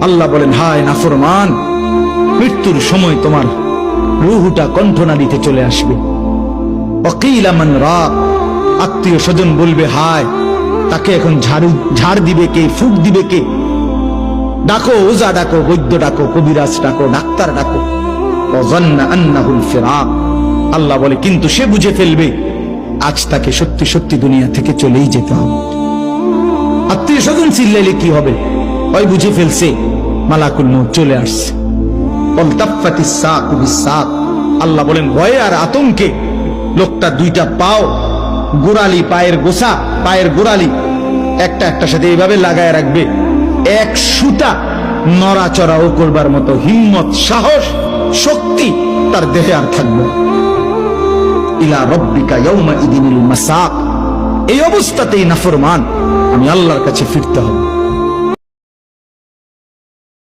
আল্লাহ বলেন, হায় নাফরমান, মৃত্যুর সময় তোমার রূহটা কণ্ঠনালীতে চলে আসবে। ওয়াকিলা মান রাক, আত্মীয় স্বজন বলবে, হায় তাকে এখন ঝাড় দিবে কে, ফুক দিবে কে? ডাকো, ওজা ডাকো, বৈদ্য ডাকো, কবিরাজ ডাকো, ডাক্তার ডাকো। ওয়াযান্না আন্নাহুল ফিরাক, আল্লাহ বলে কিন্তু সে বুঝে ফেলবে আজ তাকে সত্যি সত্যি দুনিয়া থেকে চলেই যেতে হবে। আত্মীয় স্বজন চিল্লাইলে কি হবে? ওই বুঝে ফেলছে মালাকুল মউত চলে আসছে। ওয়ালতাফাতিস সাকু বিসাক, আল্লাহ বলেন ভয়ে আর আতঙ্কে লোকটা দুইটা পাও, গোড়ালি, পায়ের গোছা, পায়ের গোড়ালি একটা একটার সাথে এইভাবে লাগায় রাখবে। এক সুতা নড়াচড়াও করবার মতো হিম্মত, সাহস, শক্তি তার দেহে আর থাকবে। ইলা রব্বিকা ইয়াউমা ইদিনিল মাসাক, এই অবস্থাতেই নাফরমান আমি আল্লাহর কাছে ফিরতে হবে।